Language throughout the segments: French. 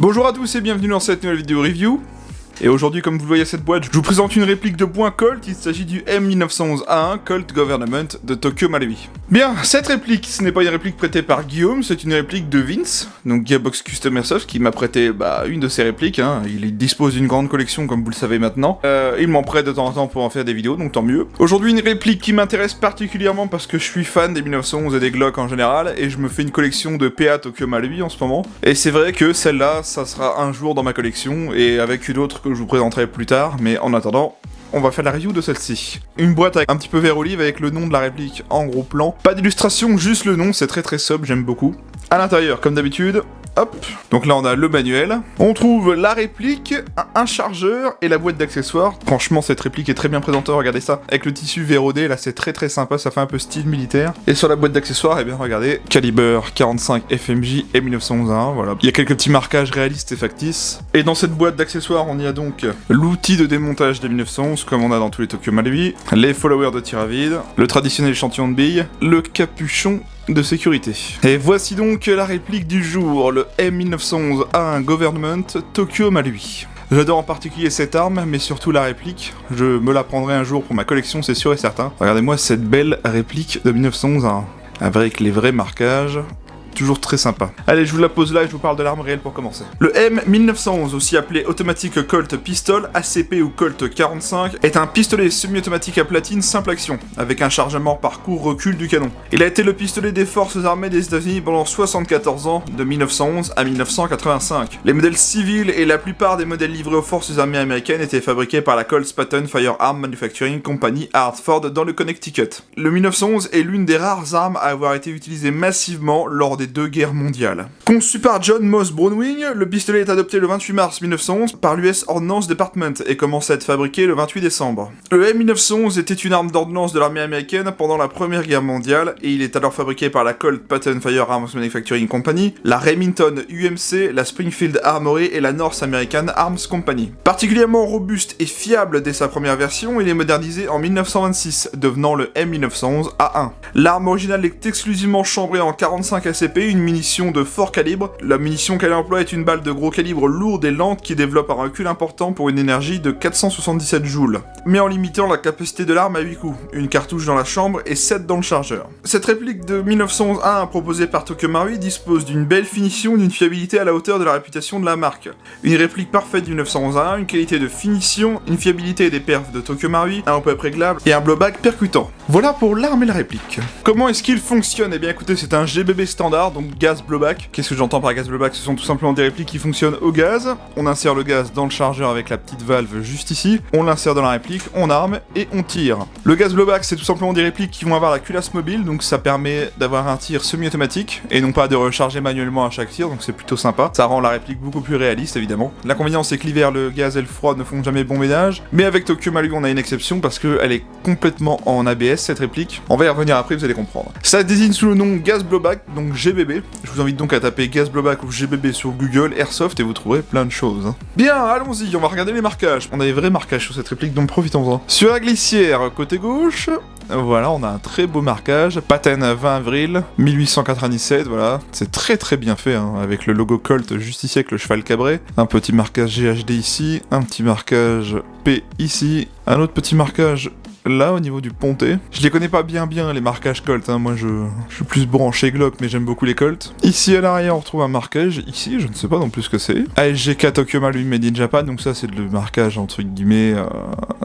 Bonjour à tous et bienvenue dans cette nouvelle vidéo review. Et aujourd'hui, comme vous le voyez à cette boîte, je vous présente une réplique de point Colt. Il s'agit du M1911A1 Colt Government de Tokyo Marui. Bien, cette réplique, ce n'est pas une réplique prêtée par Guillaume, c'est une réplique de Vince, donc Gearbox Custom Airsoft, qui m'a prêté une de ses répliques. Il dispose d'une grande collection, comme vous le savez maintenant. Il m'en prête de temps en temps pour en faire des vidéos, donc tant mieux. Aujourd'hui, une réplique qui m'intéresse particulièrement parce que je suis fan des 1911 et des Glock en général, et je me fais une collection de PA Tokyo Marui en ce moment. Et c'est vrai que celle-là, ça sera un jour dans ma collection, et avec une autre que je vous présenterai plus tard, mais en attendant, on va faire la review de celle-ci. Une boîte avec un petit peu vert olive avec le nom de la réplique en gros plan. Pas d'illustration, juste le nom, c'est très sobre, j'aime beaucoup. À l'intérieur, comme d'habitude, hop. Donc là on a le manuel. On trouve la réplique, un chargeur et la boîte d'accessoires. Franchement cette réplique est très bien présentée, regardez ça. Avec le tissu verrodé, là c'est très sympa, ça fait un peu style militaire. Et sur la boîte d'accessoires, eh bien regardez, calibre 45 FMJ et 1911A1, voilà. Il y a quelques petits marquages réalistes et factices. Et dans cette boîte d'accessoires, on y a donc l'outil de démontage des 1911, comme on a dans tous les Tokyo Marui, les followers de tir à vide, le traditionnel échantillon de billes, le capuchon de sécurité. Et voici donc la réplique du jour, le M1911A1 Government Tokyo Marui. J'adore en particulier cette arme, mais surtout la réplique. Je me la prendrai un jour pour ma collection, c'est sûr et certain. Regardez-moi cette belle réplique de 1911A1, avec les vrais marquages. Toujours très sympa. Allez, je vous la pose là et je vous parle de l'arme réelle pour commencer. Le M1911, aussi appelé automatique Colt Pistol, ACP ou Colt 45, est un pistolet semi-automatique à platine simple action, avec un chargement par court-recul du canon. Il a été le pistolet des forces armées des États-Unis pendant 74 ans, de 1911 à 1985. Les modèles civils et la plupart des modèles livrés aux forces armées américaines étaient fabriqués par la Colt Patton Firearm Manufacturing Company à Hartford dans le Connecticut. Le 1911 est l'une des rares armes à avoir été utilisée massivement lors des deux guerres mondiales. Conçu par John Moss Brownwing, le pistolet est adopté le 28 mars 1911 par l'US Ordnance Department et commence à être fabriqué le 28 décembre. Le M1911 était une arme d'ordnance de l'armée américaine pendant la Première Guerre mondiale et il est alors fabriqué par la Colt Patton Firearms Manufacturing Company, la Remington UMC, la Springfield Armory et la North American Arms Company. Particulièrement robuste et fiable dès sa première version, il est modernisé en 1926, devenant le M1911A1. L'arme originale est exclusivement chambrée en 45 ACP, une munition de fort calibre. La munition qu'elle emploie est une balle de gros calibre lourde et lente qui développe un recul important pour une énergie de 477 joules, mais en limitant la capacité de l'arme à 8 coups, une cartouche dans la chambre et 7 dans le chargeur. Cette réplique de 1911A1 proposée par Tokyo Marui dispose d'une belle finition et d'une fiabilité à la hauteur de la réputation de la marque. Une réplique parfaite du 1911A1, une qualité de finition, une fiabilité des perfs de Tokyo Marui, un peu réglable et un blowback percutant. Voilà pour l'arme et la réplique. Comment est-ce qu'il fonctionne? Eh bien écoutez, c'est un GBB standard, donc gaz blowback. Qu'est-ce que j'entends par gaz blowback? Ce sont tout simplement des répliques qui fonctionnent au gaz. On insère le gaz dans le chargeur avec la petite valve juste ici. On l'insère dans la réplique, on arme et on tire. Le gaz blowback, c'est tout simplement des répliques qui vont avoir la culasse mobile, donc ça permet d'avoir un tir semi-automatique et non pas de recharger manuellement à chaque tir, donc c'est plutôt sympa. Ça rend la réplique beaucoup plus réaliste évidemment. L'inconvénient c'est que l'hiver, le gaz et le froid ne font jamais bon ménage, mais avec Tokyo Marui on a une exception parce qu'elle est complètement en ABS cette réplique. On va y revenir après, vous allez comprendre. Ça désigne sous le nom gaz blowback, donc GBB. Je vous invite donc à taper gaz blowback ou GBB sur Google Airsoft et vous trouverez plein de choses. Bien, allons-y, on va regarder les marquages. On a des vrais marquages sur cette réplique, donc profitons-en. Sur la glissière, côté gauche, voilà, on a un très beau marquage. Patton 20 avril 1897, voilà. C'est très bien fait, avec le logo Colt juste ici avec le cheval cabré. Un petit marquage GHD ici, un petit marquage P ici, un autre petit marquage là au niveau du pontet. Je les connais pas bien les marquages Colt, moi je suis plus branché Glock mais j'aime beaucoup les Colt. Ici à l'arrière on retrouve un marquage, ici je ne sais pas non plus ce que c'est. ASGK Tokyo Marui Made in Japan, donc ça c'est le marquage entre guillemets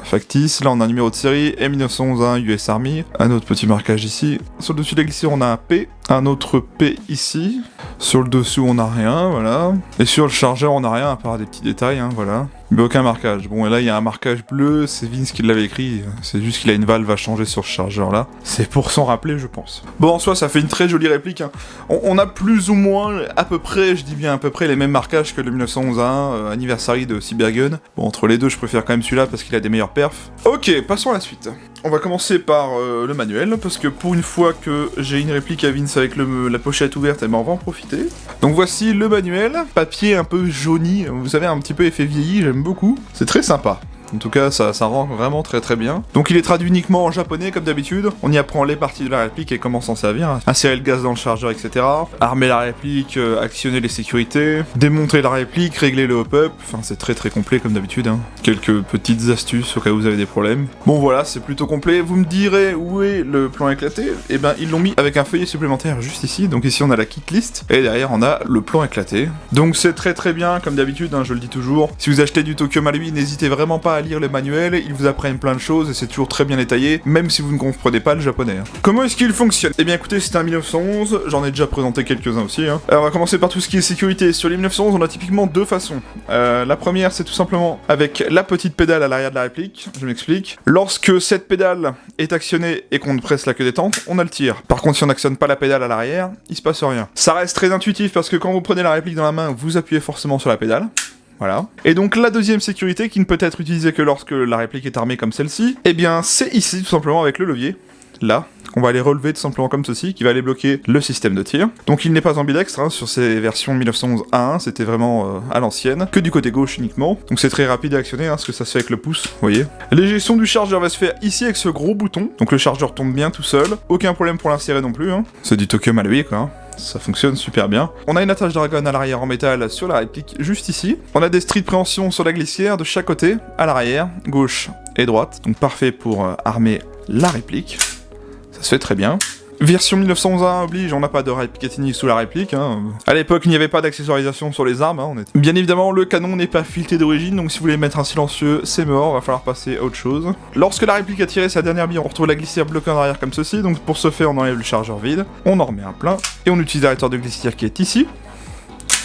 factice. Là on a un numéro de série, M1911A1 US Army, un autre petit marquage ici. Sur le dessus de la glissière on a un P, un autre P ici. Sur le dessous on a rien, voilà. Et sur le chargeur on a rien à part des petits détails, voilà. Mais aucun marquage. Bon, et là, il y a un marquage bleu, c'est Vince qui l'avait écrit, c'est juste qu'il a une valve à changer sur ce chargeur-là. C'est pour s'en rappeler, je pense. Bon, en soi, ça fait une très jolie réplique. On a plus ou moins, à peu près, je dis bien à peu près, les mêmes marquages que le 1911A1 Anniversary de Cybergun. Bon, entre les deux, je préfère quand même celui-là parce qu'il a des meilleurs perfs. Ok, passons à la suite. On va commencer par le manuel, parce que pour une fois que j'ai une réplique à Vince avec la pochette ouverte, on va en profiter. Donc voici le manuel, papier un peu jauni, vous savez, un petit peu effet vieilli, j'aime beaucoup. C'est très sympa. En tout cas, ça rend vraiment très très bien. Donc il est traduit uniquement en japonais comme d'habitude. On y apprend les parties de la réplique et comment s'en servir. Insérer le gaz dans le chargeur, etc. Armer la réplique, actionner les sécurités, démonter la réplique, régler le hop-up. Enfin, c'est très très complet comme d'habitude. Hein. Quelques petites astuces au cas où vous avez des problèmes. Bon voilà, c'est plutôt complet. Vous me direz où est le plan éclaté? Eh ben, ils l'ont mis avec un feuillet supplémentaire juste ici. Donc ici, on a la kit list. Et derrière, on a le plan éclaté. Donc c'est très très bien, comme d'habitude, hein, je le dis toujours. Si vous achetez du Tokyo Marui, n'hésitez vraiment pas à lire les manuels. Ils vous apprennent plein de choses et c'est toujours très bien détaillé, même si vous ne comprenez pas le japonais. Hein. Comment est-ce qu'il fonctionne? Eh bien écoutez, c'est un 1911. J'en ai déjà présenté quelques-uns aussi. Hein. Alors on va commencer par tout ce qui est sécurité. Sur les 1911, on a typiquement deux façons. La première, c'est tout simplement avec la petite pédale à l'arrière de la réplique. Je m'explique. Lorsque cette pédale est actionnée et qu'on presse la queue détente, on a le tir. Par contre, si on n'actionne pas la pédale à l'arrière, il se passe rien. Ça reste très intuitif parce que quand vous prenez la réplique dans la main, vous appuyez forcément sur la pédale. Voilà. Et donc la deuxième sécurité, qui ne peut être utilisée que lorsque la réplique est armée comme celle-ci, eh bien c'est ici tout simplement avec le levier, là, qu'on va aller relever tout simplement comme ceci, qui va aller bloquer le système de tir. Donc il n'est pas ambidextre, hein, sur ces versions 1911 A1, c'était vraiment à l'ancienne, que du côté gauche uniquement. Donc c'est très rapide à actionner, hein, parce que ça se fait avec le pouce, vous voyez. L'éjection du chargeur va se faire ici avec ce gros bouton, donc le chargeur tombe bien tout seul, aucun problème pour l'insérer non plus, hein. C'est du Tokyo Marui quoi, hein. Ça fonctionne super bien. On a une attache Dragon à l'arrière en métal sur la réplique, juste ici. On a des stries de préhension sur la glissière de chaque côté, à l'arrière, gauche et droite. Donc parfait pour armer la réplique. Ça se fait très bien. Version 1911 oblige, on n'a pas de Picatinny sous la réplique. Hein. À l'époque, il n'y avait pas d'accessoirisation sur les armes. Hein, Bien évidemment, le canon n'est pas fileté d'origine, donc si vous voulez mettre un silencieux, c'est mort, va falloir passer à autre chose. Lorsque la réplique a tiré sa dernière bille, on retrouve la glissière bloquée en arrière comme ceci, donc pour ce faire, on enlève le chargeur vide, on en remet un plein, et on utilise l'arrêteur de glissière qui est ici.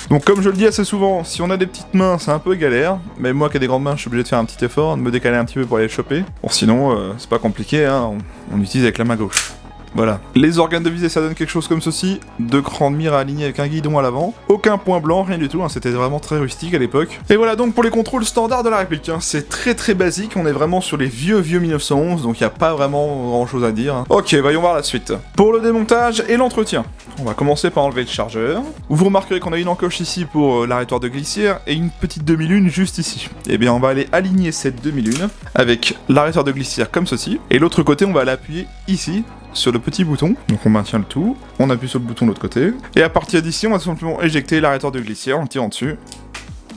Donc comme je le dis assez souvent, si on a des petites mains, c'est un peu galère, mais moi qui ai des grandes mains, je suis obligé de faire un petit effort, de me décaler un petit peu pour aller le choper. Bon sinon, c'est pas compliqué, hein, on utilise avec la main gauche. Voilà. Les organes de visée, ça donne quelque chose comme ceci. Deux crans de mire alignés avec un guidon à l'avant. Aucun point blanc, rien du tout, hein. C'était vraiment très rustique à l'époque. Et voilà donc pour les contrôles standards de la réplique. Hein. C'est très très basique, on est vraiment sur les vieux 1911, donc il n'y a pas vraiment grand chose à dire. Hein. Ok, voyons voir la suite. Pour le démontage et l'entretien, on va commencer par enlever le chargeur. Vous remarquerez qu'on a une encoche ici pour l'arrêtoire de glissière et une petite demi-lune juste ici. Et bien on va aller aligner cette demi-lune avec l'arrêtoire de glissière comme ceci. Et l'autre côté, on va l'appuyer ici, sur le petit bouton, donc on maintient le tout, on appuie sur le bouton de l'autre côté, et à partir d'ici on va simplement éjecter l'arrêteur de glissière en tirant dessus,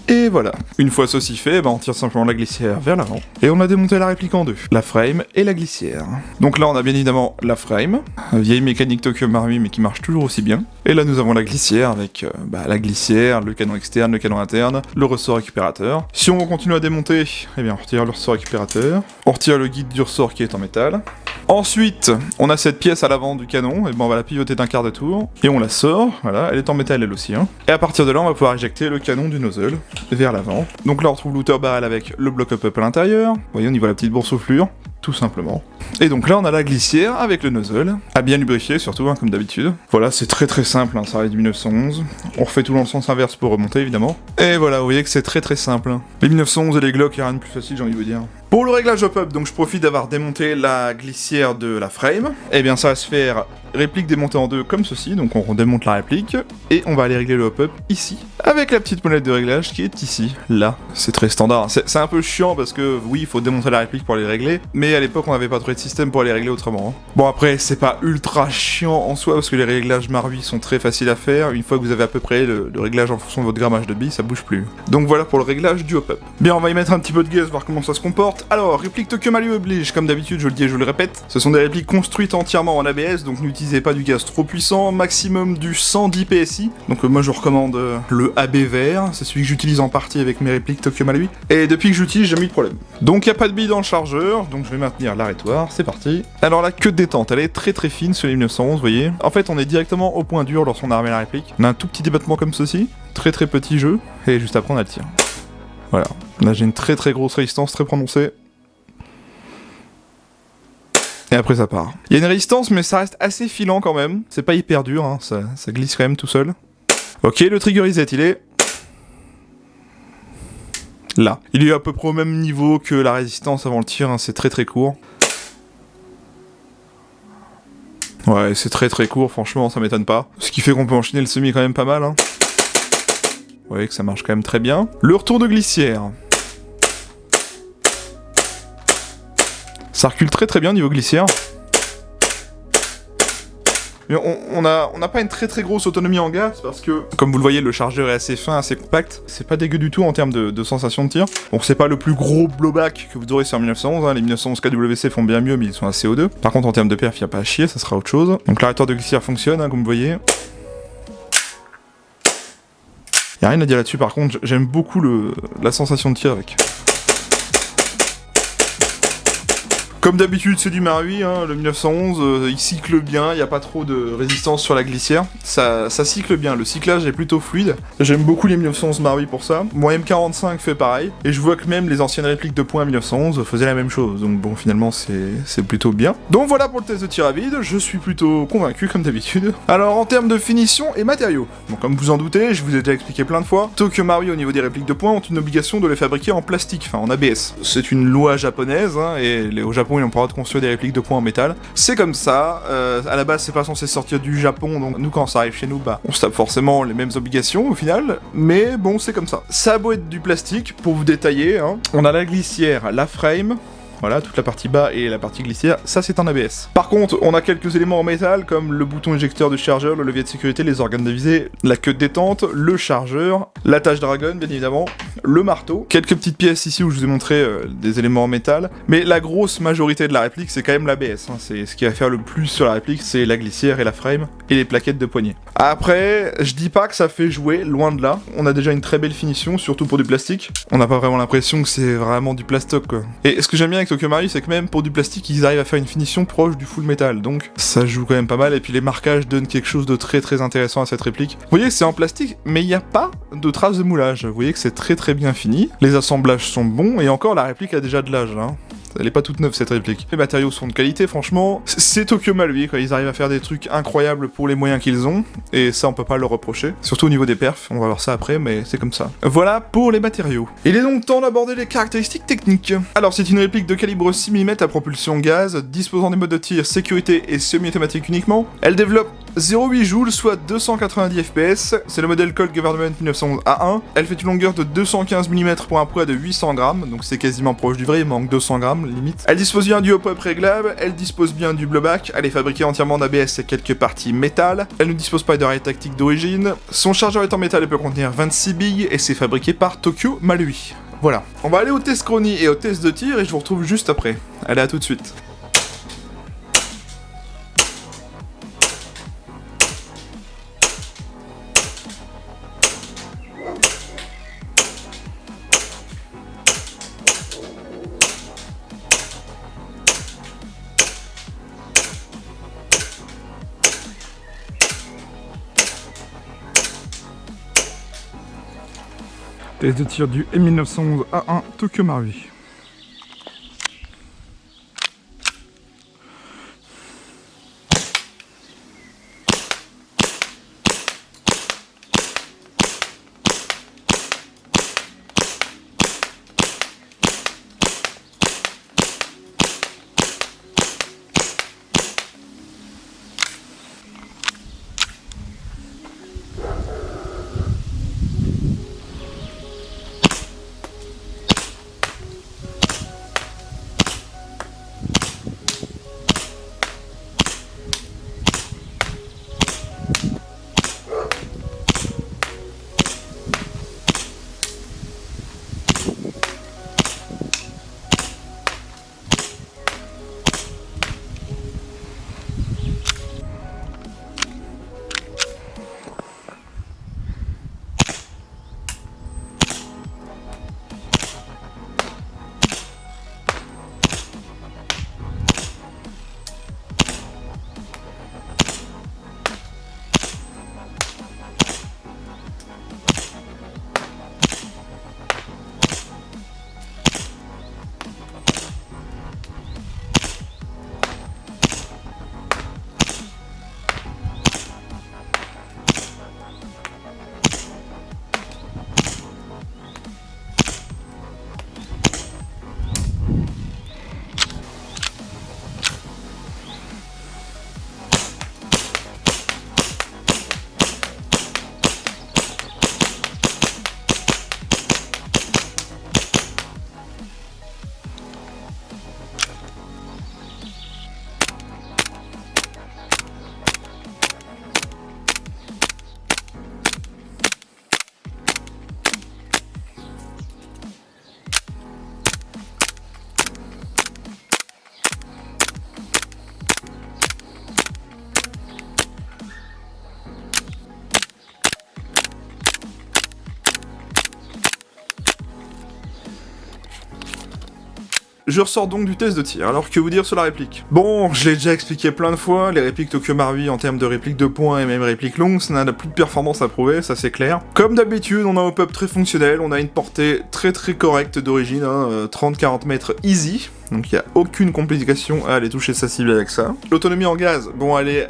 et voilà. Une fois ceci fait, on tire simplement la glissière vers l'avant, et on a démonté la réplique en deux, la frame et la glissière. Donc là on a bien évidemment la frame, vieille mécanique Tokyo Marui mais qui marche toujours aussi bien, et là nous avons la glissière avec la glissière, le canon externe, le canon interne, le ressort récupérateur. Si on continue à démonter, eh bien on retire le ressort récupérateur, on retire le guide du ressort qui est en métal. Ensuite, on a cette pièce à l'avant du canon, et on va la pivoter d'un quart de tour, et on la sort, voilà, elle est en métal elle aussi. Hein. Et à partir de là, on va pouvoir éjecter le canon du nozzle vers l'avant. Donc là, on retrouve l'outer barrel avec le bloc up à l'intérieur, vous voyez, on y voit la petite boursouflure, tout simplement. Et donc là, on a la glissière avec le nozzle, à bien lubrifier surtout, hein, comme d'habitude. Voilà, c'est très très simple, hein, ça reste du 1911. On refait tout dans le sens inverse pour remonter, évidemment. Et voilà, vous voyez que c'est très très simple. Hein. Les 1911 et les Glock, il n'y a rien de plus facile, j'ai envie de vous dire. Pour le réglage hop-up, donc je profite d'avoir démonté la glissière de la frame. Eh bien ça va se faire réplique démontée en deux comme ceci, donc on démonte la réplique, et on va aller régler le hop-up ici, avec la petite molette de réglage qui est ici, là. C'est très standard, c'est un peu chiant parce que oui, il faut démonter la réplique pour les régler, mais à l'époque on n'avait pas trouvé de système pour les régler autrement. Hein. Bon après, c'est pas ultra chiant en soi, parce que les réglages Marui sont très faciles à faire, une fois que vous avez à peu près le réglage en fonction de votre grammage de billes, ça bouge plus. Donc voilà pour le réglage du hop-up. Bien, on va y mettre un petit peu de gaz, voir comment ça se comporte. Alors, réplique Tokyo Marui oblige, comme d'habitude, je le dis et je le répète, ce sont des répliques construites entièrement en ABS, donc n'utilisez pas du gaz trop puissant, maximum du 110 PSI, donc moi je vous recommande le AB vert, c'est celui que j'utilise en partie avec mes répliques Tokyo Marui, et depuis que j'utilise, j'ai jamais eu de problème. Donc il n'y a pas de bille dans le chargeur, donc je vais maintenir l'arrêtoire, c'est parti. Alors la queue de détente, elle est très très fine sur les 1911, vous voyez. En fait, on est directement au point dur lorsqu'on a armé la réplique. On a un tout petit débattement comme ceci, très très petit jeu, et juste après on a le tir. Voilà, là j'ai une très très grosse résistance, très prononcée. Et après ça part. Il y a une résistance mais ça reste assez filant quand même. C'est pas hyper dur, hein. ça glisse quand même tout seul. Ok, le trigger reset il est... là. Il est à peu près au même niveau que la résistance avant le tir, hein. C'est très très court. Ouais, c'est très très court, franchement ça m'étonne pas. Ce qui fait qu'on peut enchaîner le semi quand même pas mal. Hein. Vous voyez que ça marche quand même très bien. Le retour de glissière. Ça recule très bien niveau glissière. Mais on n'a pas une très grosse autonomie en gaz parce que, comme vous le voyez, le chargeur est assez fin, assez compact. C'est pas dégueu du tout en termes de sensation de tir. Bon, c'est pas le plus gros blowback que vous aurez sur 1911, hein. Les 1911 KWC font bien mieux, mais ils sont à CO2. Par contre, en termes de perf, y a pas à chier, ça sera autre chose. Donc l'arrêteur de glissière fonctionne, hein, comme vous voyez. Y a rien à dire là-dessus, par contre, j'aime beaucoup la sensation de tir avec. Comme d'habitude, c'est du Marui, hein, le 1911, il cycle bien, il n'y a pas trop de résistance sur la glissière. Ça cycle bien, le cyclage est plutôt fluide. J'aime beaucoup les 1911 Marui pour ça. Mon M45 fait pareil, et je vois que même les anciennes répliques de points 1911 faisaient la même chose. Donc bon, finalement, c'est plutôt bien. Donc voilà pour le test de tir à vide, je suis plutôt convaincu, comme d'habitude. Alors, en termes de finition et matériaux, bon, comme vous en doutez, je vous ai déjà expliqué plein de fois, Tokyo Marui, au niveau des répliques de points, ont une obligation de les fabriquer en plastique, enfin en ABS. C'est une loi japonaise, hein, et au Japon, ils n'ont pas le droit de construire des répliques de points en métal. C'est comme ça, à la base c'est pas censé sortir du Japon, donc nous quand ça arrive chez nous, bah on se tape forcément les mêmes obligations au final, mais bon c'est comme ça. Ça a beau être du plastique, pour vous détailler, hein, on a la glissière, la frame, voilà, toute la partie bas et la partie glissière, ça c'est en ABS. Par contre, on a quelques éléments en métal, comme le bouton éjecteur de chargeur, le levier de sécurité, les organes de visée, la queue de détente, le chargeur, l'attache dragon, bien évidemment, le marteau, quelques petites pièces ici où je vous ai montré des éléments en métal, mais la grosse majorité de la réplique, c'est quand même l'ABS, hein. C'est ce qui va faire le plus sur la réplique, c'est la glissière et la frame, et les plaquettes de poignée. Après, je dis pas que ça fait jouer, loin de là, on a déjà une très belle finition, surtout pour du plastique. On n'a pas vraiment l'impression que c'est vraiment du plastoc, quoi. Et ce que j'aime bien avec Tokyo Marui, c'est que même pour du plastique, ils arrivent à faire une finition proche du full metal, donc ça joue quand même pas mal, et puis les marquages donnent quelque chose de très intéressant à cette réplique. Vous voyez que c'est en plastique, mais il n'y a pas de traces de moulage, vous voyez que c'est très bien fini, les assemblages sont bons, et encore la réplique a déjà de l'âge, là. Elle est pas toute neuve cette réplique. Les matériaux sont de qualité, franchement. C'est Tokyo Marui, quoi. Ils arrivent à faire des trucs incroyables pour les moyens qu'ils ont, et ça on peut pas leur reprocher. Surtout au niveau des perfs, on va voir ça après, mais c'est comme ça. Voilà pour les matériaux. Il est donc temps d'aborder les caractéristiques techniques. Alors c'est une réplique de calibre 6 mm à propulsion gaz, disposant des modes de tir sécurité et semi-automatique uniquement. Elle développe 0,8 joules, soit 290 fps. C'est le modèle Colt Government 1911 A1. Elle fait une longueur de 215 mm pour un poids de 800 grammes, donc c'est quasiment proche du vrai, il manque 200 grammes. Limite. Elle dispose bien du hop-up réglable, elle dispose bien du blowback, elle est fabriquée entièrement en ABS et quelques parties métal, elle ne dispose pas de rail tactique d'origine, son chargeur est en métal et peut contenir 26 billes, et c'est fabriqué par Tokyo Marui. Voilà. On va aller au test chronie et au test de tir, et je vous retrouve juste après. Allez, à tout de suite. Test de tir du M1911 A1 Tokyo Marui. Je ressors donc du test de tir, alors que vous dire sur la réplique? Bon, je l'ai déjà expliqué plein de fois, les répliques Tokyo Marui en termes de répliques de points et même répliques longues, ça n'a plus de performance à prouver, ça c'est clair. Comme d'habitude, on a un hop-up très fonctionnel, on a une portée très correcte d'origine, hein, 30-40 mètres easy. Donc il n'y a aucune complication à aller toucher sa cible avec ça. L'autonomie en gaz, bon elle est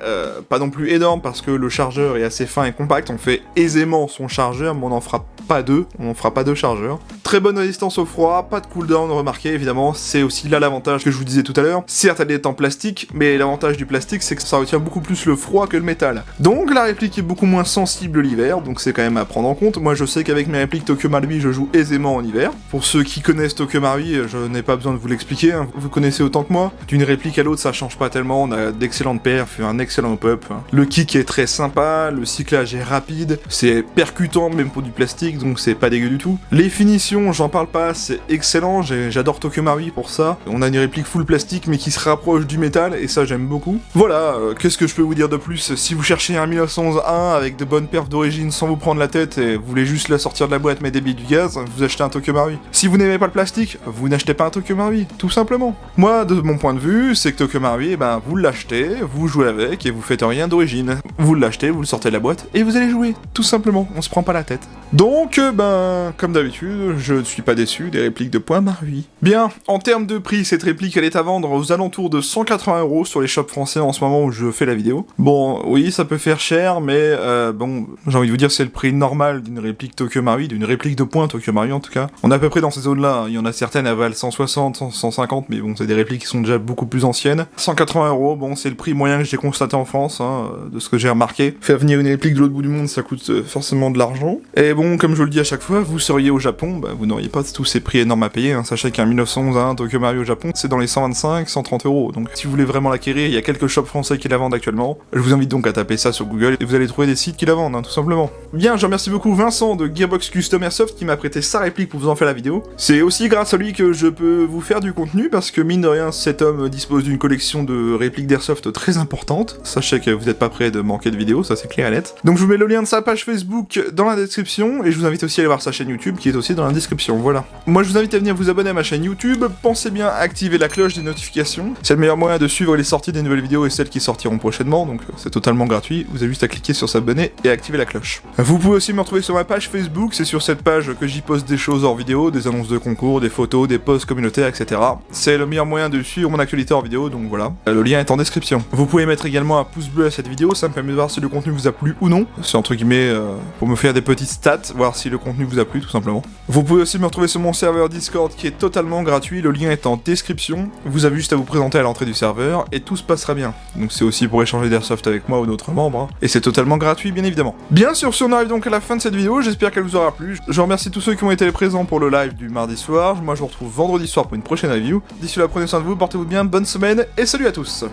pas non plus énorme parce que le chargeur est assez fin et compact, on fait aisément son chargeur, mais on n'en fera pas deux, on fera pas deux chargeurs. Très bonne résistance au froid, pas de cooldown remarqué évidemment, c'est aussi là l'avantage que je vous disais tout à l'heure. Certes elle est en plastique, mais l'avantage du plastique c'est que ça retient beaucoup plus le froid que le métal. Donc la réplique est beaucoup moins sensible l'hiver, donc c'est quand même à prendre en compte. Moi je sais qu'avec mes répliques Tokyo Marui je joue aisément en hiver. Pour ceux qui connaissent Tokyo Marui, je n'ai pas besoin de vous l'expliquer, hein. Vous connaissez autant que moi. D'une réplique à l'autre ça change pas tellement, on a d'excellentes perfs, un excellent hop-up. Le kick est très sympa, le cyclage est rapide, c'est percutant même pour du plastique, donc c'est pas dégueu du tout. Les finitions, j'en parle pas, c'est excellent, j'adore Tokyo Marui pour ça. On a une réplique full plastique mais qui se rapproche du métal, et ça j'aime beaucoup. Voilà, qu'est-ce que je peux vous dire de plus? Si vous cherchez un 1911-1 avec de bonnes perfs d'origine sans vous prendre la tête et vous voulez juste la sortir de la boîte mais débiter du gaz, vous achetez un Tokyo Marui. Si vous n'aimez pas le plastique, vous n'achetez pas un Tokyo Marui, tout simplement. Moi, de mon point de vue, c'est que Tokyo Marui, ben, vous l'achetez, vous jouez avec et vous faites rien d'origine. Vous l'achetez, vous le sortez de la boîte et vous allez jouer, tout simplement, on se prend pas la tête. Donc, ben, comme d'habitude, je ne suis pas déçu des répliques de points Marui. Bien, en termes de prix, cette réplique, elle est à vendre aux alentours de 180€ sur les shops français en ce moment où je fais la vidéo. Bon, oui, ça peut faire cher, mais bon, j'ai envie de vous dire, c'est le prix normal d'une réplique Tokyo Marui, d'une réplique de points Tokyo Marui en tout cas. On est à peu près dans ces zones-là, il y en a certaines, elles valent 160, 150, mais bon, c'est des répliques qui sont déjà beaucoup plus anciennes. 180€, bon, c'est le prix moyen que j'ai constaté en France, hein, de ce que j'ai remarqué. Faire venir une réplique de l'autre bout du monde, ça coûte forcément de l'argent. Et bon, comme je le dis à chaque fois, vous seriez au Japon, bah, vous n'auriez pas tous ces prix énormes à payer, hein. Sachez qu'un 1911 à 1 Tokyo Marui au Japon, c'est dans les 125-130€. Donc si vous voulez vraiment l'acquérir, il y a quelques shops français qui la vendent actuellement. Je vous invite donc à taper ça sur Google et vous allez trouver des sites qui la vendent, hein, tout simplement. Bien, je remercie beaucoup Vincent de Gearbox Custom Airsoft qui m'a prêté sa réplique pour vous en faire la vidéo. C'est aussi grâce à lui que je peux vous faire du contenu, parce que mine de rien, cet homme dispose d'une collection de répliques d'airsoft très importante. Sachez que vous n'êtes pas prêt de manquer de vidéos, ça c'est clair et net. Donc je vous mets le lien de sa page Facebook dans la description, et je vous invite aussi à aller voir sa chaîne YouTube qui est aussi dans la description, voilà. Moi je vous invite à venir vous abonner à ma chaîne YouTube, pensez bien à activer la cloche des notifications, c'est le meilleur moyen de suivre les sorties des nouvelles vidéos et celles qui sortiront prochainement, donc c'est totalement gratuit, vous avez juste à cliquer sur s'abonner et activer la cloche. Vous pouvez aussi me retrouver sur ma page Facebook, c'est sur cette page que j'y poste des choses hors vidéo, des annonces de concours, des photos, des posts communautaires, etc. C'est le meilleur moyen de suivre mon actualité hors vidéo, donc voilà. Le lien est en description. Vous pouvez mettre également un pouce bleu à cette vidéo, ça me permet de voir si le contenu vous a plu ou non. C'est entre guillemets pour me faire des petites stats, voir si le contenu vous a plu tout simplement. Vous pouvez aussi me retrouver sur mon serveur Discord qui est totalement gratuit, le lien est en description. Vous avez juste à vous présenter à l'entrée du serveur et tout se passera bien. Donc c'est aussi pour échanger d'airsoft avec moi ou d'autres membres, hein. Et c'est totalement gratuit bien évidemment. Bien sûr, on arrive donc à la fin de cette vidéo, j'espère qu'elle vous aura plu. Je remercie tous ceux qui ont été présents pour le live du mardi soir. Moi je vous retrouve vendredi soir pour une prochaine review. D'ici là, prenez soin de vous, portez-vous bien, bonne semaine et salut à tous.